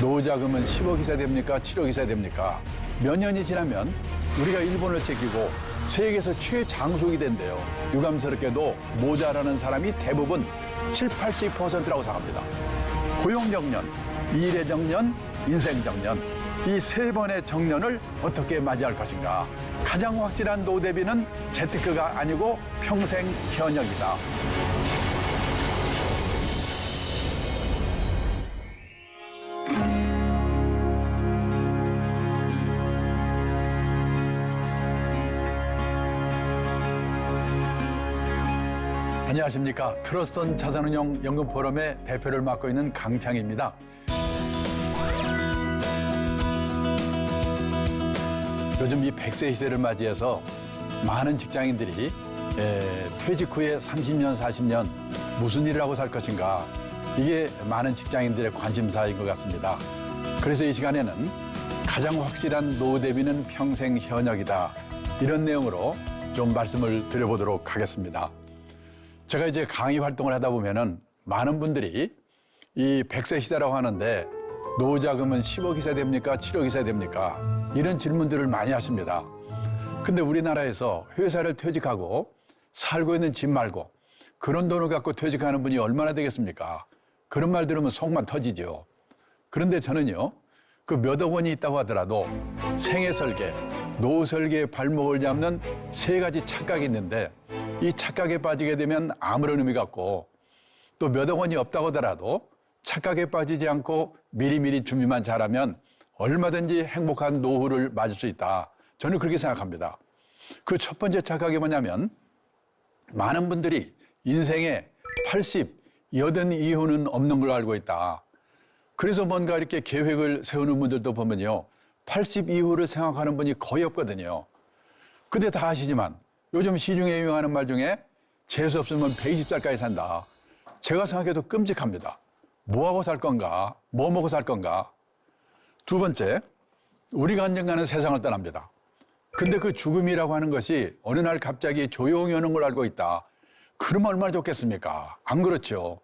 노후자금은 10억 이상 됩니까? 7억 이상 됩니까? 몇 년이 지나면 우리가 일본을 제끼고 세계에서 최장수익이 된대요. 유감스럽게도 모자라는 사람이 대부분 80%라고 생각합니다. 고용정년, 일의 정년, 인생정년, 이 세 번의 정년을 어떻게 맞이할 것인가? 가장 확실한 노후 대비는 재테크가 아니고 평생 현역이다. 안녕하십니까. 트러스트 자산운용 연금 포럼의 대표를 맡고 있는 강창입니다. 요즘 이 100세 시대를 맞이해서 많은 직장인들이 퇴직 후에 30년, 40년 무슨 일을 하고 살 것인가, 이게 많은 직장인들의 관심사인 것 같습니다. 그래서 이 시간에는 가장 확실한 노후 대비는 평생 현역이다, 이런 내용으로 좀 말씀을 드려보도록 하겠습니다. 제가 이제 강의 활동을 하다 보면은 많은 분들이 이 100세 시대라고 하는데 노후자금은 10억 이상 됩니까? 7억 이상 됩니까? 이런 질문들을 많이 하십니다. 근데 우리나라에서 회사를 퇴직하고 살고 있는 집 말고 그런 돈을 갖고 퇴직하는 분이 얼마나 되겠습니까? 그런 말 들으면 속만 터지죠. 그런데 저는요, 그 몇억 원이 있다고 하더라도 생애 설계, 노후 설계의 발목을 잡는 세 가지 착각이 있는데, 이 착각에 빠지게 되면 아무런 의미가 없고, 또 몇억 원이 없다고 하더라도 착각에 빠지지 않고 미리미리 준비만 잘하면 얼마든지 행복한 노후를 맞을 수 있다. 저는 그렇게 생각합니다. 그 첫 번째 착각이 뭐냐면, 많은 분들이 인생에 80, 80 이후는 없는 걸로 알고 있다. 그래서 뭔가 이렇게 계획을 세우는 분들도 보면요, 80 이후를 생각하는 분이 거의 없거든요. 근데 다 아시지만 요즘 시중에 유행하는 말 중에 재수 없으면 120살까지 산다. 제가 생각해도 끔찍합니다. 뭐하고 살 건가? 뭐 먹고 살 건가? 두 번째, 우리가 언젠가는 세상을 떠납니다. 근데 그 죽음이라고 하는 것이 어느 날 갑자기 조용히 오는 걸 알고 있다. 그러면 얼마나 좋겠습니까? 안 그렇죠?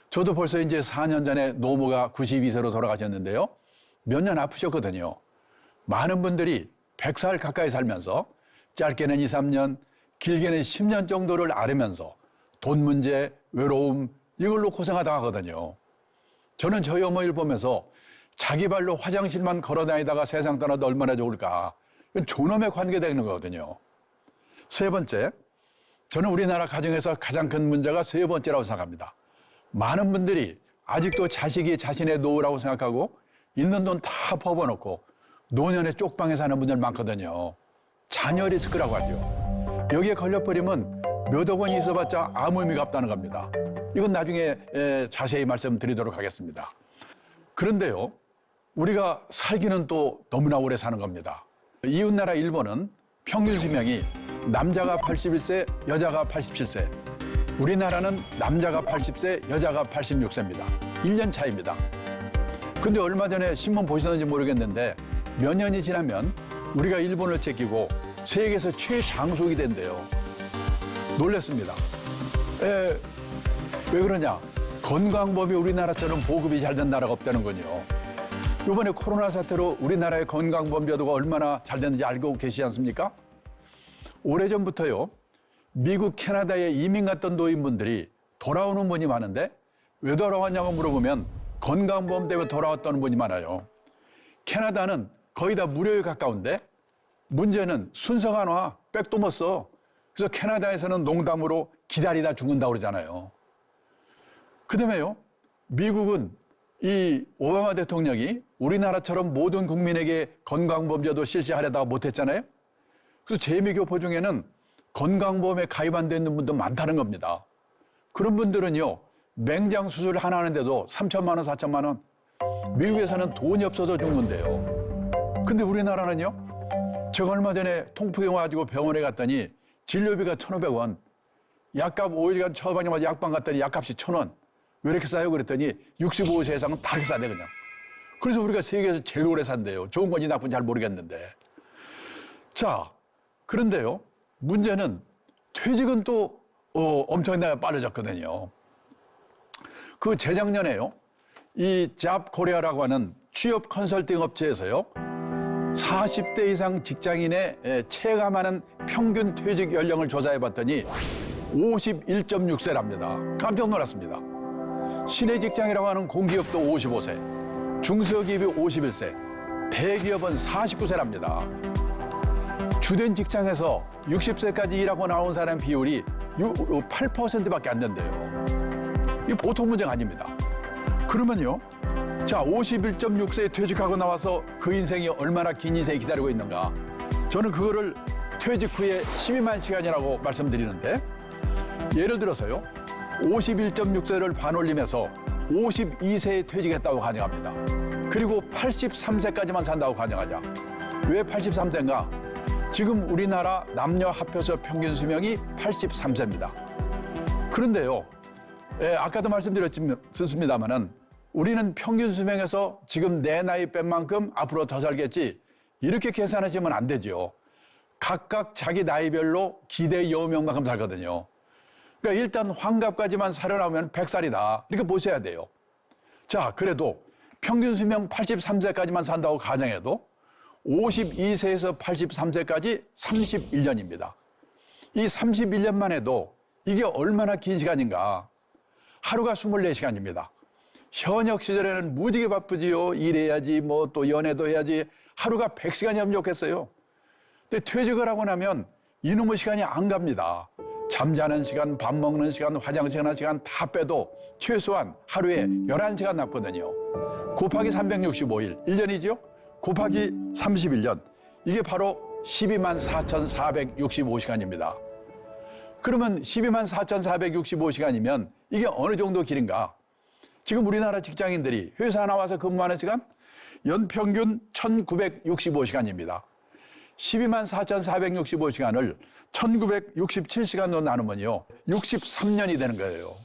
저도 벌써 이제 4년 전에 노모가 92세로 돌아가셨는데요. 몇 년 아프셨거든요. 많은 분들이 100살 가까이 살면서 짧게는 2, 3년, 길게는 10년 정도를 앓으면서 돈 문제, 외로움, 이걸로 고생하다 하거든요. 저는 저희 어머니를 보면서 자기 발로 화장실만 걸어 다니다가 세상 떠나도 얼마나 좋을까. 이건 존엄에 관계되는 거거든요. 세 번째, 저는 우리나라 가정에서 가장 큰 문제가 세 번째라고 생각합니다. 많은 분들이 아직도 자식이 자신의 노후라고 생각하고 있는 돈 다 퍼부어놓고 노년에 쪽방에 사는 분들 많거든요. 자녀 리스크라고 하죠. 여기에 걸려버리면 몇억 원이 있어봤자 아무 의미가 없다는 겁니다. 이건 나중에 자세히 말씀드리도록 하겠습니다. 그런데요, 우리가 살기는 또 너무나 오래 사는 겁니다. 이웃나라 일본은 평균 수명이 남자가 81세, 여자가 87세. 우리나라는 남자가 80세, 여자가 86세입니다. 1년 차이입니다. 근데 얼마 전에 신문 보셨는지 모르겠는데 몇 년이 지나면 우리가 일본을 제끼고 세계에서 최장수익이 된대요. 놀랐습니다. 왜 그러냐? 건강보험이 우리나라처럼 보급이 잘 된 나라가 없다는 거죠. 이번에 코로나 사태로 우리나라의 건강보험 제도가 얼마나 잘 됐는지 알고 계시지 않습니까? 오래전부터요, 미국, 캐나다에 이민 갔던 노인분들이 돌아오는 분이 많은데 왜 돌아왔냐고 물어보면 건강보험 때문에 돌아왔다는 분이 많아요. 캐나다는 거의 다 무료에 가까운데 문제는 순서가 안 와. 백도 못 써. 그래서 캐나다에서는 농담으로 기다리다 죽는다고 그러잖아요. 그 다음에요, 미국은 이 오바마 대통령이 우리나라처럼 모든 국민에게 건강보험제도 실시하려다가 못했잖아요. 그래서 재미교포 중에는 건강보험에 가입 안 돼 있는 분도 많다는 겁니다. 그런 분들은요, 맹장 수술 하나 하는데도 3천만 원, 4천만 원. 미국에서는 돈이 없어서 죽는데요. 근데 우리나라는요, 제가 얼마 전에 통풍이 와가지고 병원에 갔더니 진료비가 1,500원. 약값 5일간 처방하자마자 약방 갔더니 약값이 1,000원. 왜 이렇게 싸요? 그랬더니 65세 이상은 다 이렇게 싸대, 그냥. 그래서 우리가 세계에서 제일 오래 산대요. 좋은 건지 나쁜지 잘 모르겠는데. 자, 그런데요, 문제는 퇴직은 또 엄청나게 빠르졌거든요. 그 재작년에요, 이 잡 코리아라고 하는 취업 컨설팅 업체에서요, 40대 이상 직장인의 체감하는 평균 퇴직 연령을 조사해 봤더니 51.6세랍니다. 깜짝 놀랐습니다. 시내 직장이라고 하는 공기업도 55세, 중소기업이 51세, 대기업은 49세랍니다. 주된 직장에서 60세까지 일하고 나온 사람 비율이 8%밖에 안 된대요. 이게 보통 문제가 아닙니다. 그러면요, 자, 51.6세에 퇴직하고 나와서 그 인생이 얼마나 긴 인생이 기다리고 있는가. 저는 그거를 퇴직 후에 12만 시간이라고 말씀드리는데, 예를 들어서요, 51.6세를 반올림해서 52세에 퇴직했다고 가정합니다. 그리고 83세까지만 산다고 가정하자. 왜 83세인가? 지금 우리나라 남녀 합해서 평균 수명이 83세입니다. 그런데요, 아까도 말씀드렸습니다만은 우리는 평균 수명에서 지금 내 나이 뺀 만큼 앞으로 더 살겠지, 이렇게 계산하시면 안 되죠. 각각 자기 나이별로 기대 여우명만큼 살거든요. 그러니까 일단 환갑까지만 살아나오면 100살이다. 이렇게 보셔야 돼요. 자, 그래도 평균 수명 83세까지만 산다고 가정해도 52세에서 83세까지 31년입니다. 이 31년만 해도 이게 얼마나 긴 시간인가. 하루가 24시간입니다. 현역 시절에는 무지개 바쁘지요. 일해야지, 뭐 또 연애도 해야지. 하루가 100시간이면 좋겠어요. 근데 퇴직을 하고 나면 이놈의 시간이 안 갑니다. 잠자는 시간, 밥 먹는 시간, 화장실 가는 시간 다 빼도 최소한 하루에 11시간 남거든요. 곱하기 365일, 1년이죠? 곱하기 31년, 이게 바로 124,465시간입니다. 그러면 124,465시간이면 이게 어느 정도 길인가? 지금 우리나라 직장인들이 회사 나와서 근무하는 시간 연평균 1,965시간입니다. 124,465시간을 1,967시간으로 나누면요, 63년이 되는 거예요.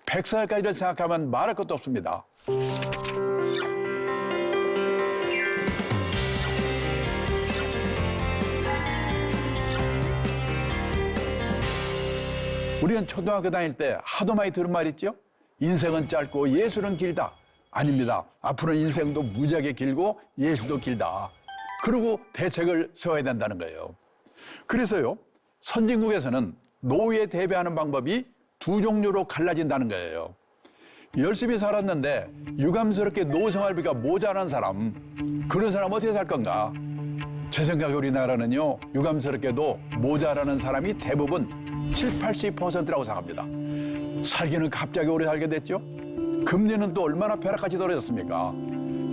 100살까지를 생각하면 말할 것도 없습니다. 우리는 초등학교 다닐 때 하도 많이 들은 말 있죠? 인생은 짧고 예술은 길다. 아닙니다. 앞으로는 인생도 무지하게 길고 예술도 길다. 그리고 대책을 세워야 된다는 거예요. 그래서요, 선진국에서는 노후에 대비하는 방법이 두 종류로 갈라진다는 거예요. 열심히 살았는데 유감스럽게 노후 생활비가 모자란 사람, 그런 사람 어떻게 살 건가? 제 생각에 우리나라는요, 유감스럽게도 모자라는 사람이 대부분 70~80%라고 생각합니다. 살기는 갑자기 오래 살게 됐죠? 금리는 또 얼마나 벼락같이 떨어졌습니까?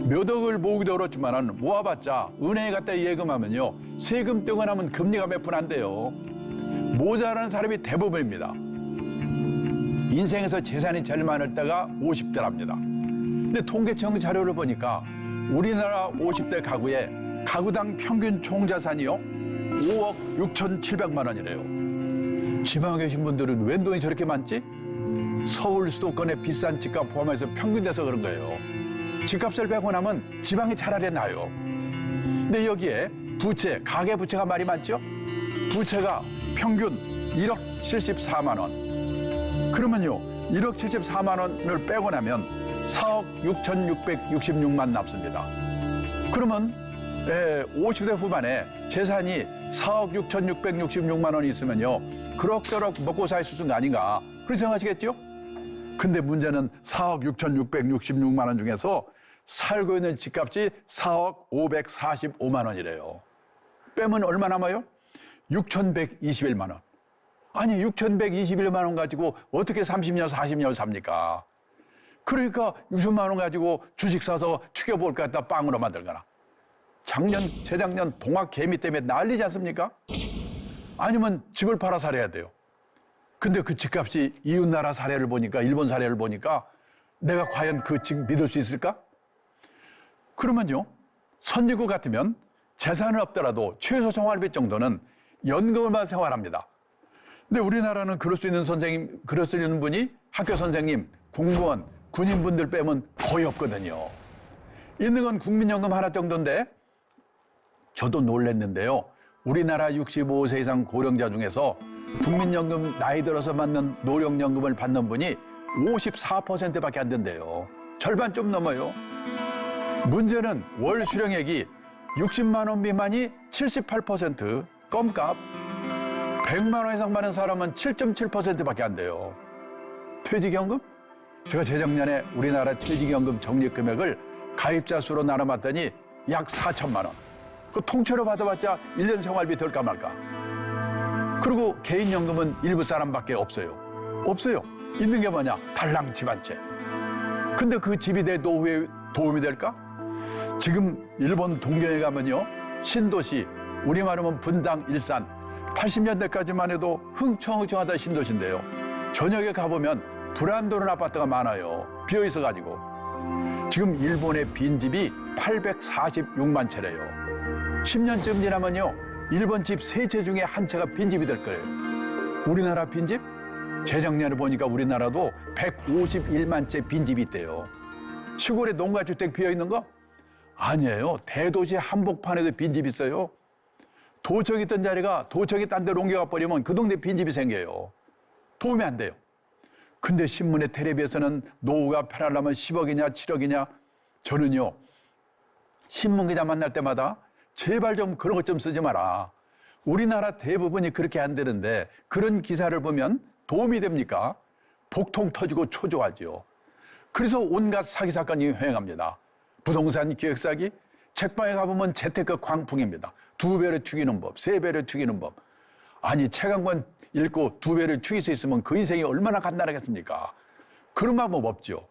몇 억을 모으기도 어렵지만은 모아봤자 은행에 갖다 예금하면요, 세금 떼고 나면 금리가 몇 푼 안 돼요. 모자라는 사람이 대부분입니다. 인생에서 재산이 제일 많을 때가 50대랍니다. 근데 통계청 자료를 보니까 우리나라 50대 가구의 가구당 평균 총자산이요, 5억 6,700만 원이래요. 지방에 계신 분들은 웬 돈이 저렇게 많지? 서울 수도권의 비싼 집값 포함해서 평균 돼서 그런 거예요. 집값을 빼고 나면 지방이 차라리 나요. 근데 여기에 부채, 가계 부채가 말이 많죠? 부채가 평균 1억 74만 원. 그러면요, 1억 74만 원을 빼고 나면 4억 6,666만 남습니다. 그러면 50대 후반에 재산이 4억 6,666만 원이 있으면요, 그럭저럭 먹고 살 수 있는 거 아닌가, 그렇게 생각하시겠죠? 근데 문제는 4억 6,666만 원 중에서 살고 있는 집값이 4억 545만 원이래요. 빼면 얼마 남아요? 6,121만 원. 아니, 6,121만 원 가지고 어떻게 30년, 40년을 삽니까? 그러니까 60만 원 가지고 주식 사서 튀겨볼 것 같다 빵으로 만들거나. 작년, 재작년 동학 개미 때문에 난리지 않습니까? 아니면 집을 팔아 살아야 돼요. 근데 그 집값이 이웃나라 사례를 보니까, 일본 사례를 보니까 내가 과연 그 집 믿을 수 있을까? 그러면요, 선진국 같으면 재산은 없더라도 최소 생활비 정도는 연금을만 생활합니다. 근데 우리나라는 그럴 수 있는 선생님, 그럴 수 있는 분이 학교 선생님, 공무원, 군인분들 빼면 거의 없거든요. 있는 건 국민연금 하나 정도인데, 저도 놀랐는데요, 우리나라 65세 이상 고령자 중에서 국민연금 나이 들어서 받는 노령연금을 받는 분이 54%밖에 안 된대요. 절반 좀 넘어요. 문제는 월 수령액이 60만 원 미만이 78%, 껌값. 100만 원 이상 받는 사람은 7.7%밖에 안 돼요. 퇴직연금? 제가 재작년에 우리나라 퇴직연금 적립금액을 가입자 수로 나눠봤더니 약 4천만 원. 그 통째로 받아봤자 1년 생활비 될까 말까. 그리고 개인연금은 일부 사람밖에 없어요. 없어요. 있는 게 뭐냐? 달랑 집 한 채. 근데 그 집이 내 노후에 도움이 될까? 지금 일본 동경에 가면요, 신도시, 우리말하면 분당, 일산, 80년대까지만 해도 흥청흥청하던 신도시인데요. 저녁에 가보면 불안도는 아파트가 많아요. 비어 있어가지고. 지금 일본의 빈집이 846만 채래요. 10년쯤 지나면요, 일본 집 3채 중에 한 채가 빈집이 될 거예요. 우리나라 빈집? 재작년에 보니까 우리나라도 151만 채 빈집이 있대요. 시골에 농가주택 비어 있는 거? 아니에요. 대도시 한복판에도 빈집 있어요. 도청 있던 자리가 도청이 딴 데로 옮겨가 버리면 그 동네 빈집이 생겨요. 도움이 안 돼요. 근데 신문에 텔레비에서는 노후가 편하려면 10억이냐 7억이냐. 저는요, 신문기자 만날 때마다 제발 좀 그런 것 좀 쓰지 마라. 우리나라 대부분이 그렇게 안 되는데 그런 기사를 보면 도움이 됩니까? 복통 터지고 초조하죠. 그래서 온갖 사기 사건이 횡행합니다. 부동산 기획 사기, 책방에 가보면 재테크 광풍입니다. 2배로 튀기는 법, 3배로 튀기는 법. 아니, 책 한 권 읽고 2배를 튀길 수 있으면 그 인생이 얼마나 간단하겠습니까? 그런 방법 없죠.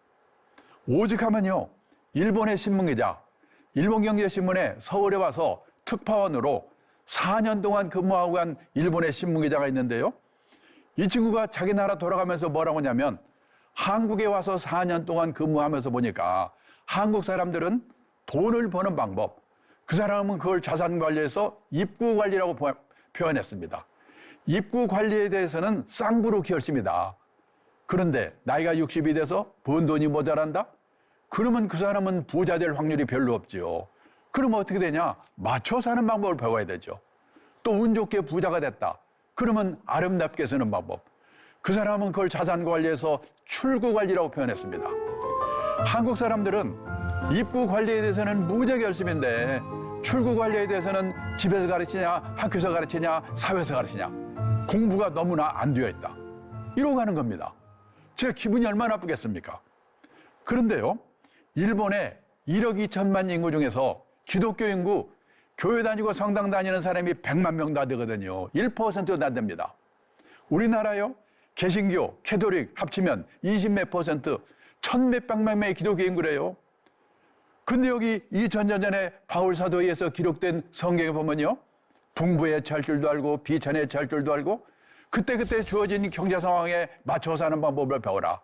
오직 하면요, 일본의 신문기자, 일본경제신문에 서울에 와서 특파원으로 4년 동안 근무하고 간 일본의 신문기자가 있는데요. 이 친구가 자기 나라 돌아가면서 뭐라고 하냐면, 한국에 와서 4년 동안 근무하면서 보니까 한국 사람들은 돈을 버는 방법, 그 사람은 그걸 자산 관리에서 입구 관리라고 표현했습니다. 입구 관리에 대해서는 쌍부로 열심이다. 그런데 나이가 60이 돼서 번 돈이 모자란다? 그러면 그 사람은 부자 될 확률이 별로 없지요. 그러면 어떻게 되냐? 맞춰 사는 방법을 배워야 되죠. 또 운 좋게 부자가 됐다. 그러면 아름답게 쓰는 방법. 그 사람은 그걸 자산 관리에서 출구 관리라고 표현했습니다. 한국 사람들은 입구 관리에 대해서는 무지하게 열심인데 출구 관리에 대해서는 집에서 가르치냐, 학교에서 가르치냐, 사회에서 가르치냐. 공부가 너무나 안 되어 있다. 이러고 가는 겁니다. 제 기분이 얼마나 나쁘겠습니까? 그런데요, 일본의 1억 2천만 인구 중에서 기독교 인구, 교회 다니고 성당 다니는 사람이 100만 명도 안 되거든요. 1%도 안 됩니다. 우리나라요, 개신교, 캐톨릭 합치면 20몇 %, 1,몇백만 명의 기독교 인구래요. 근데 여기 2000년 전에 바울 사도에 의해서 기록된 성경에 보면요, 풍부에 처할 줄도 알고 비천에 처할 줄도 알고 그때그때 주어진 경제 상황에 맞춰 사는 방법을 배워라.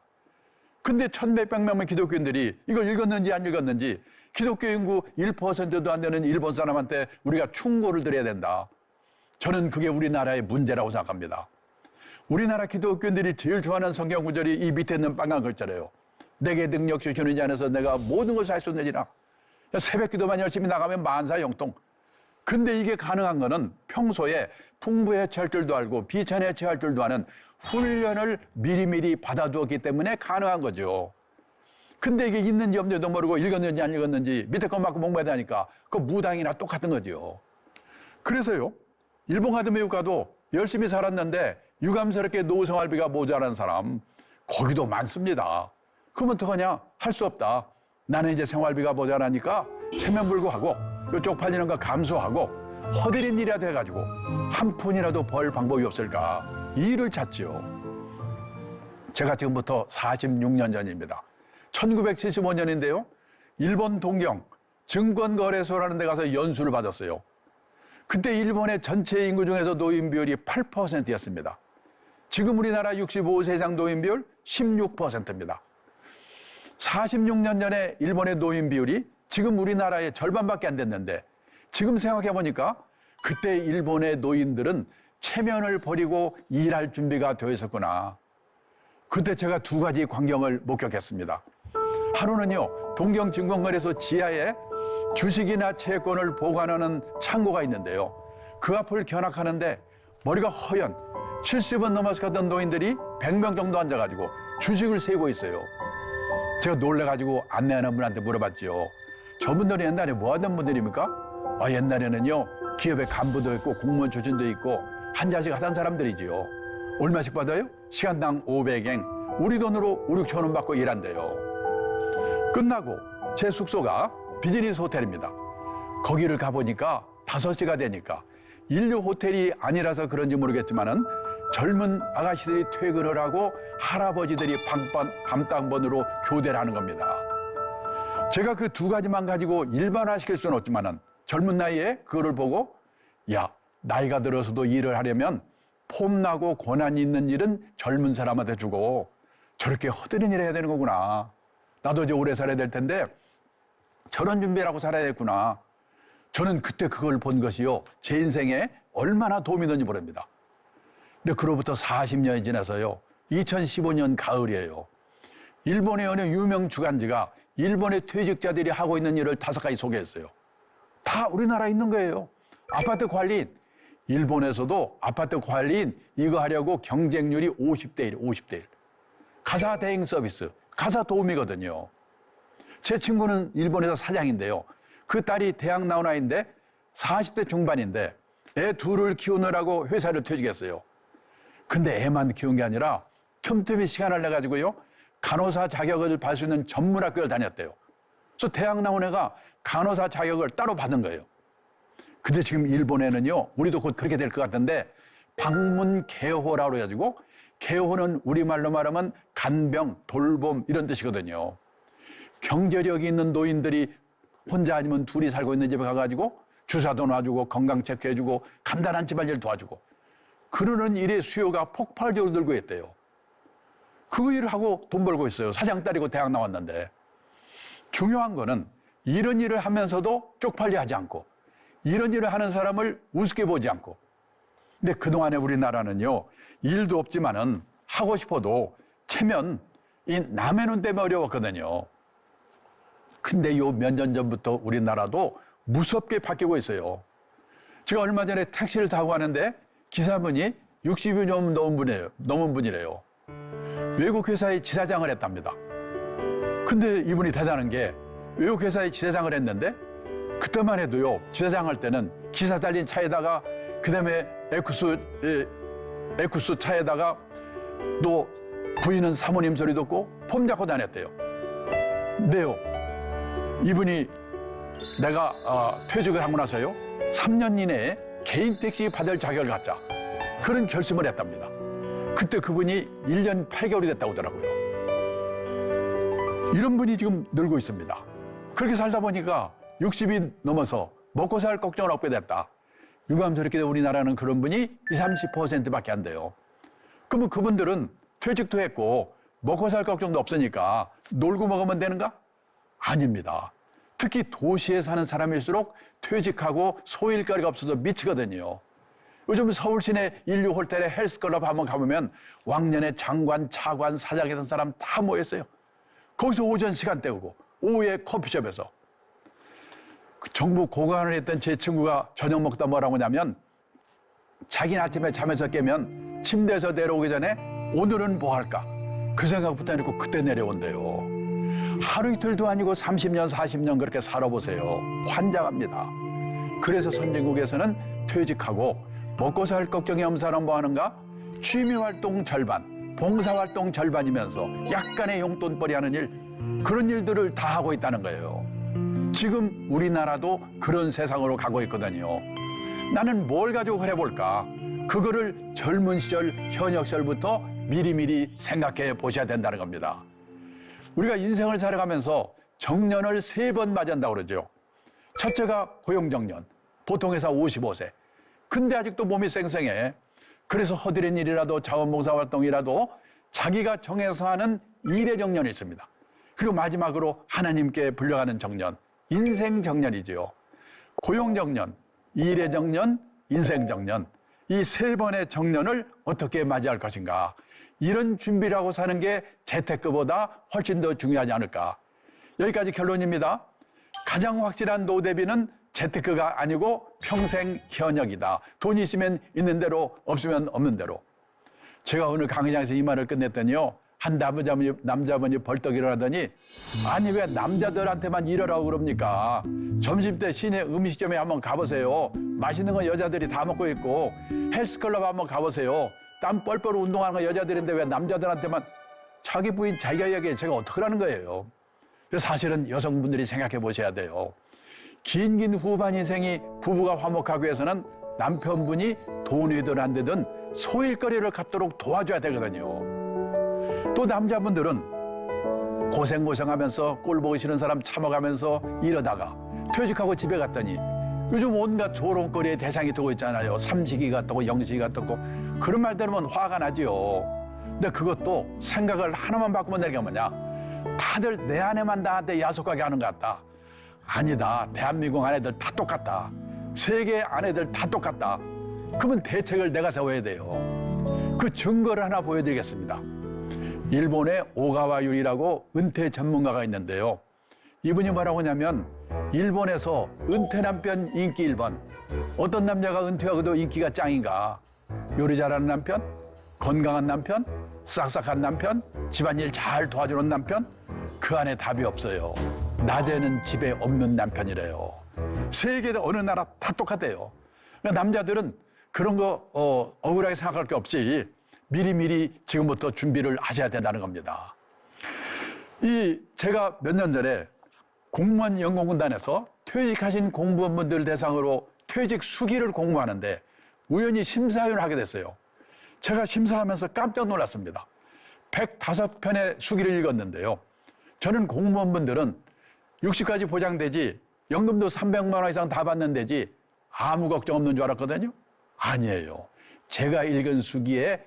근데 1,몇백 명의 기독교인들이 이걸 읽었는지 안 읽었는지 기독교 인구 1%도 안 되는 일본 사람한테 우리가 충고를 드려야 된다. 저는 그게 우리나라의 문제라고 생각합니다. 우리나라 기독교인들이 제일 좋아하는 성경 구절이 이 밑에 있는 빨간 글자래요. 내게 능력 주시는 자 안에서 내가 모든 것을 할 수 있느니라. 새벽 기도만 열심히 나가면 만사형통. 근데 이게 가능한 거는 평소에 풍부에 처할 줄도 알고 비천에 처할 줄도 아는 훈련을 미리미리 받아두었기 때문에 가능한 거죠. 근데 이게 있는지 없는지도 모르고 읽었는지 안 읽었는지 밑에 거 맞고 목마다 하니까 그 무당이나 똑같은 거죠. 그래서요, 일본 가도 미국 가도 열심히 살았는데 유감스럽게 노후 생활비가 모자란 사람 거기도 많습니다. 그러면 어떡하냐? 할 수 없다. 나는 이제 생활비가 모자라니까 체면불구하고 이쪽 팔리는 거 감수하고 허드렛 일이라도 해가지고 한 푼이라도 벌 방법이 없을까? 이 일을 찾지요. 제가 지금부터 46년 전입니다. 1975년인데요. 일본 동경 증권거래소라는 데 가서 연수를 받았어요. 그때 일본의 전체 인구 중에서 노인 비율이 8%였습니다. 지금 우리나라 65세 이상 노인 비율 16%입니다. 46년 전에 일본의 노인 비율이 지금 우리나라의 절반밖에 안 됐는데 지금 생각해보니까 그때 일본의 노인들은 체면을 버리고 일할 준비가 되어 있었구나. 그때 제가 두 가지 광경을 목격했습니다. 하루는요, 동경증권거래소 지하에 주식이나 채권을 보관하는 창고가 있는데요. 그 앞을 견학하는데 머리가 허연 70은 넘어서 가던 노인들이 100명 정도 앉아가지고 주식을 세고 있어요. 제가 놀래가지고 안내하는 분한테 물어봤죠. 저분들은 옛날에 뭐 하던 분들입니까? 옛날에는요, 기업의 간부도 있고 공무원 출신도 있고 한자씩 하던 사람들이지요. 얼마씩 받아요? 시간당 500엔, 우리 돈으로 5, 6천 원 받고 일한대요. 끝나고 제 숙소가 비즈니스 호텔입니다. 거기를 가보니까 5시가 되니까 인류 호텔이 아니라서 그런지 모르겠지만은 젊은 아가씨들이 퇴근을 하고 할아버지들이 밤땅번으로 교대를 하는 겁니다. 제가 그 두 가지만 가지고 일반화시킬 수는 없지만은 젊은 나이에 그거를 보고 야, 나이가 들어서도 일을 하려면 폼나고 고난이 있는 일은 젊은 사람한테 주고 저렇게 허드렛 일을 해야 되는 거구나. 나도 이제 오래 살아야 될 텐데 저런 준비를 하고 살아야겠구나. 저는 그때 그걸 본 것이요, 제 인생에 얼마나 도움이 되는지 모릅니다. 근데 그로부터 40년이 지나서요, 2015년 가을이에요. 일본의 어느 유명 주간지가 일본의 퇴직자들이 하고 있는 일을 5가지 소개했어요. 다 우리나라에 있는 거예요. 아파트 관리인, 일본에서도 아파트 관리인 이거 하려고 경쟁률이 50대 1, 50대 1. 가사 대행 서비스, 가사 도우미거든요. 제 친구는 일본에서 사장인데요. 그 딸이 대학 나온 아이인데 40대 중반인데 애 둘을 키우느라고 회사를 퇴직했어요. 근데 애만 키운 게 아니라 틈틈이 시간을 내가지고요, 간호사 자격을 받을 수 있는 전문학교를 다녔대요. 그래서 대학 나온 애가 간호사 자격을 따로 받은 거예요. 근데 지금 일본에는요, 우리도 곧 그렇게 될 것 같은데 방문개호라고 해가지고, 개호는 우리말로 말하면 간병, 돌봄 이런 뜻이거든요. 경제력이 있는 노인들이 혼자 아니면 둘이 살고 있는 집에 가가지고 주사도 놔주고 건강 체크해주고 간단한 집안일 도와주고 그러는 일의 수요가 폭발적으로 늘고 있대요. 그 일을 하고 돈 벌고 있어요. 사장 딸이고 대학 나왔는데. 중요한 거는 이런 일을 하면서도 쪽팔려 하지 않고 이런 일을 하는 사람을 우습게 보지 않고. 근데 그동안에 우리나라는요, 일도 없지만은 하고 싶어도 체면, 이 남의 눈 때문에 어려웠거든요. 근데 요 몇 년 전부터 우리나라도 무섭게 바뀌고 있어요. 제가 얼마 전에 택시를 타고 가는데 기사분이 60이 넘은 분이래요. 외국 회사에 지사장을 했답니다. 근데 이분이 대단한 게 외국 회사에 지사장을 했는데 그때만 해도요, 지사장 할 때는 기사 달린 차에다가 그다음에 에쿠스 차에다가 또 부인은 사모님 소리 듣고 폼 잡고 다녔대요. 근데요, 이분이 내가 퇴직을 하고 나서요, 3년 이내에 개인 택시 받을 자격을 갖자, 그런 결심을 했답니다. 그때 그분이 1년 8개월이 됐다고 하더라고요. 이런 분이 지금 늘고 있습니다. 그렇게 살다 보니까 60이 넘어서 먹고 살 걱정을 없게 됐다. 유감스럽게 우리나라는 그런 분이 20, 30%밖에 안 돼요. 그러면 그분들은 퇴직도 했고 먹고 살 걱정도 없으니까 놀고 먹으면 되는가? 아닙니다. 특히 도시에 사는 사람일수록 퇴직하고 소일거리가 없어서 미치거든요. 요즘 서울 시내 인류 호텔에 헬스클럽 한번 가보면 왕년에 장관, 차관, 사장이던 사람 다 모였어요. 거기서 오전 시간 때우고 오후에 커피숍에서. 정부 고관을 했던 제 친구가 저녁 먹다 뭐라고 하냐면 자기는 아침에 잠에서 깨면 침대에서 내려오기 전에 오늘은 뭐 할까? 그 생각부터 해놓고 그때 내려온대요. 하루 이틀도 아니고 30년, 40년 그렇게 살아보세요. 환장합니다. 그래서 선진국에서는 퇴직하고 먹고 살 걱정이 없는 사람 뭐 하는가? 취미활동 절반, 봉사활동 절반이면서 약간의 용돈벌이 하는 일, 그런 일들을 다 하고 있다는 거예요. 지금 우리나라도 그런 세상으로 가고 있거든요. 나는 뭘 가지고 해볼까? 그거를 젊은 시절, 현역 시절부터 미리미리 생각해 보셔야 된다는 겁니다. 우리가 인생을 살아가면서 정년을 3번 맞이한다고 그러죠. 첫째가 고용정년, 보통 회사 55세. 근데 아직도 몸이 쌩쌩해. 그래서 허드렛 일이라도 자원봉사활동이라도 자기가 정해서 하는 일의 정년이 있습니다. 그리고 마지막으로 하나님께 불려가는 정년, 인생 정년이지요. 고용 정년, 일의 정년, 인생 정년. 이 3번의 정년을 어떻게 맞이할 것인가. 이런 준비를 하고 사는 게 재테크보다 훨씬 더 중요하지 않을까. 여기까지 결론입니다. 가장 확실한 노대비는 재테크가 아니고 평생 현역이다. 돈이 있으면 있는 대로, 없으면 없는 대로. 제가 오늘 강의장에서 이 말을 끝냈더니요, 한 남자분이 벌떡 일어나더니 아니 왜 남자들한테만 이러라고 그럽니까? 점심때 시내 음식점에 한번 가보세요. 맛있는 건 여자들이 다 먹고 있고 헬스클럽 한번 가보세요. 땀 뻘뻘 운동하는 건 여자들인데 왜 남자들한테만 자기 부인 자기가 이야기해 제가 어떡하라는 거예요. 그래서 사실은 여성분들이 생각해 보셔야 돼요. 긴 후반 인생이 부부가 화목하기 위해서는 남편분이 돈이든 안 되든 소일거리를 갖도록 도와줘야 되거든요. 또 남자분들은 고생하면서 꼴 보기 싫은 사람 참아가면서 이러다가 퇴직하고 집에 갔더니 요즘 온갖 조롱거리의 대상이 되고 있잖아요. 삼식이가 뜨고 영식이가 뜨고 그런 말 들으면 화가 나지요. 근데 그것도 생각을 하나만 바꾸면 되는 게 뭐냐. 다들 내 아내만 나한테 야속하게 하는 것 같다. 아니다. 대한민국 아내들 다 똑같다. 세계 아내들 다 똑같다. 그러면 대책을 내가 세워야 돼요. 그 증거를 하나 보여드리겠습니다. 일본의 오가와 유리라고 은퇴 전문가가 있는데요. 이분이 뭐라고 하냐면 일본에서 은퇴 남편 인기 1번. 어떤 남자가 은퇴하고도 인기가 짱인가? 요리 잘하는 남편, 건강한 남편, 싹싹한 남편, 집안일 잘 도와주는 남편. 그 안에 답이 없어요. 낮에는 집에 없는 남편이래요. 세계 어느 나라 다 똑같대요. 그러니까 남자들은 그런 거 억울하게 생각할 게 없이 미리미리 지금부터 준비를 하셔야 된다는 겁니다. 제가 몇 년 전에 공무원 연공군단에서 퇴직하신 공무원분들 대상으로 퇴직 수기를 공모하는데 우연히 심사위원을 하게 됐어요. 제가 심사하면서 깜짝 놀랐습니다. 105편의 수기를 읽었는데요. 저는 공무원분들은 60까지 보장되지 연금도 300만 원 이상 다 받는 데지 아무 걱정 없는 줄 알았거든요. 아니에요. 제가 읽은 수기에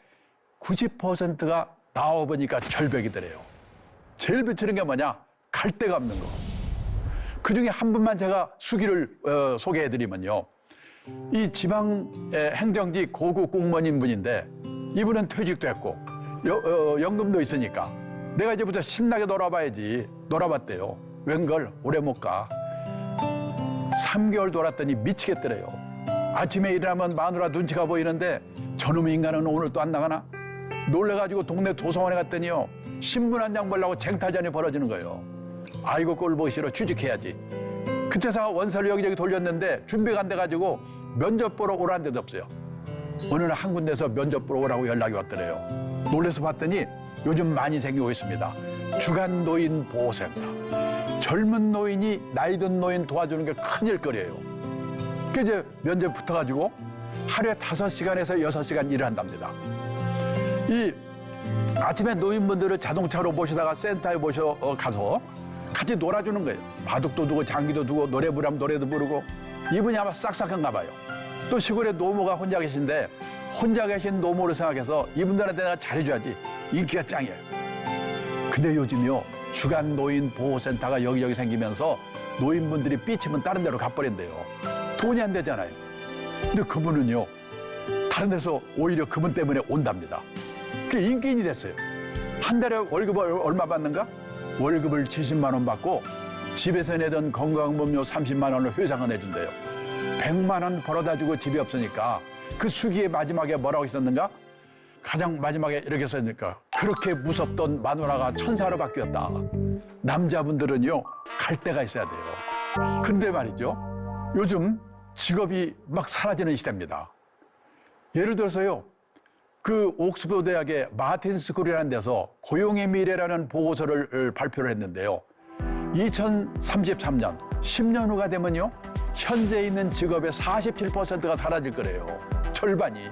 90%가 나와보니까 절벽이더래요. 제일 비치는 게 뭐냐? 갈 데가 없는 거. 그중에 한 분만 제가 수기를 소개해드리면요. 이 지방 행정직 고급 공무원인 분인데 이분은 퇴직도 했고 연금도 있으니까 내가 이제부터 신나게 놀아봐야지. 놀아봤대요. 웬걸 오래 못 가. 3개월 돌았더니 미치겠더래요. 아침에 일어나면 마누라 눈치가 보이는데 저놈의 인간은 오늘 또 안 나가나? 놀래가지고 동네 도서관에 갔더니요. 신문 한 장 보려고 쟁탈전이 벌어지는 거예요. 아이고 꼴 보기 싫어 취직해야지. 그때서 원서를 여기저기 돌렸는데 준비가 안 돼가지고 면접 보러 오라는 데도 없어요. 어느 날 한 군데서 면접 보러 오라고 연락이 왔더래요. 놀래서 봤더니 요즘 많이 생기고 있습니다. 주간 노인 보호센터. 젊은 노인이 나이 든 노인 도와주는 게 큰 일거리예요. 그 이제 면접 붙어가지고 하루에 5시간에서 6시간 일을 한답니다. 이 아침에 노인분들을 자동차로 모시다가 센터에 가서 같이 놀아주는 거예요. 바둑도 두고 장기도 두고 노래 부르면 노래도 부르고 이분이 아마 싹싹한가 봐요. 또 시골에 노모가 혼자 계신데 혼자 계신 노모를 생각해서 이분들한테 내가 잘해줘야지. 인기가 짱이에요. 근데 요즘요 주간 노인 보호센터가 여기저기 생기면서 노인분들이 삐치면 다른 데로 가버린대요. 돈이 안 되잖아요. 근데 그분은요 다른 데서 오히려 그분 때문에 온답니다. 그게 인기인이 됐어요. 한 달에 월급을 얼마 받는가? 월급을 70만 원 받고 집에서 내던 건강보험료 30만 원을 회사가 내준대요. 100만 원 벌어다 주고 집이 없으니까 그 수기의 마지막에 뭐라고 있었는가? 가장 마지막에 이렇게 써있으니까 그렇게 무섭던 마누라가 천사로 바뀌었다. 남자분들은요 갈 데가 있어야 돼요. 근데 말이죠 요즘 직업이 막 사라지는 시대입니다. 예를 들어서요 그 옥스퍼드 대학의 마틴 스쿨이라는 데서 고용의 미래라는 보고서를 발표를 했는데요. 2033년 10년 후가 되면요 현재 있는 직업의 47%가 사라질 거래요. 절반이.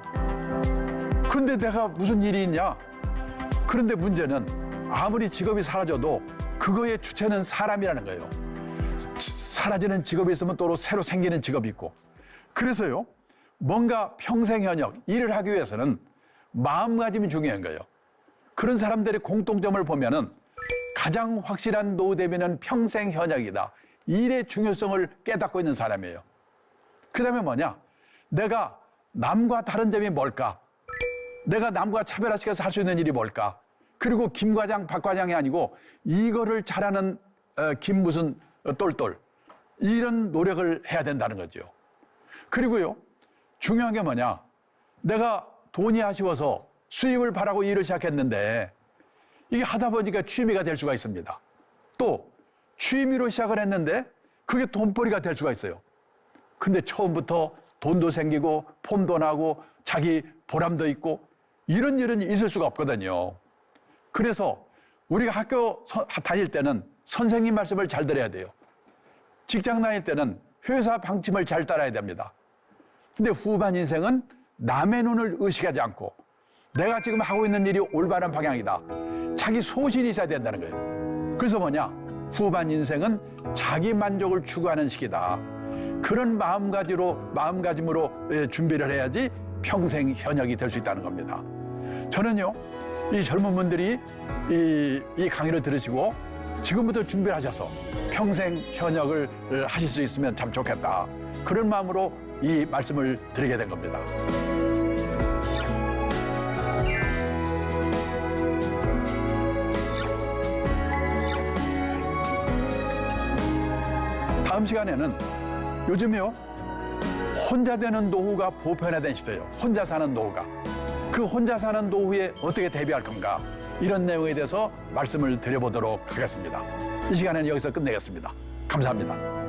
근데 내가 무슨 일이 있냐? 그런데 문제는 아무리 직업이 사라져도 그거의 주체는 사람이라는 거예요. 사라지는 직업이 있으면 또 새로 생기는 직업이 있고. 그래서요 뭔가 평생 현역 일을 하기 위해서는 마음가짐이 중요한 거예요. 그런 사람들의 공통점을 보면은 가장 확실한 노후 대비는 평생 현역이다. 일의 중요성을 깨닫고 있는 사람이에요. 그 다음에 뭐냐? 내가 남과 다른 점이 뭘까? 내가 남과 차별화시켜서 할 수 있는 일이 뭘까? 그리고 김 과장, 박 과장이 아니고 이거를 잘하는 김 무슨 똘똘 이런 노력을 해야 된다는 거죠. 그리고요 중요한 게 뭐냐? 내가 돈이 아쉬워서 수입을 바라고 일을 시작했는데 이게 하다 보니까 취미가 될 수가 있습니다. 또 취미로 시작을 했는데 그게 돈벌이가 될 수가 있어요. 근데 처음부터 돈도 생기고 폼도 나고 자기 보람도 있고 이런 일은 있을 수가 없거든요. 그래서 우리가 학교 다닐 때는 선생님 말씀을 잘 들어야 돼요. 직장 다닐 때는 회사 방침을 잘 따라야 됩니다. 근데 후반 인생은 남의 눈을 의식하지 않고 내가 지금 하고 있는 일이 올바른 방향이다. 자기 소신이 있어야 된다는 거예요. 그래서 뭐냐? 후반 인생은 자기 만족을 추구하는 시기다. 그런 마음가짐으로 준비를 해야지 평생 현역이 될 수 있다는 겁니다. 저는요, 이 젊은 분들이 이 강의를 들으시고 지금부터 준비를 하셔서 평생 현역을 하실 수 있으면 참 좋겠다. 그런 마음으로 이 말씀을 드리게 된 겁니다. 다음 시간에는 요즘요, 혼자 되는 노후가 보편화된 시대예요. 혼자 사는 노후가. 그 혼자 사는 노후에 어떻게 대비할 건가? 이런 내용에 대해서 말씀을 드려보도록 하겠습니다. 이 시간에는 여기서 끝내겠습니다. 감사합니다.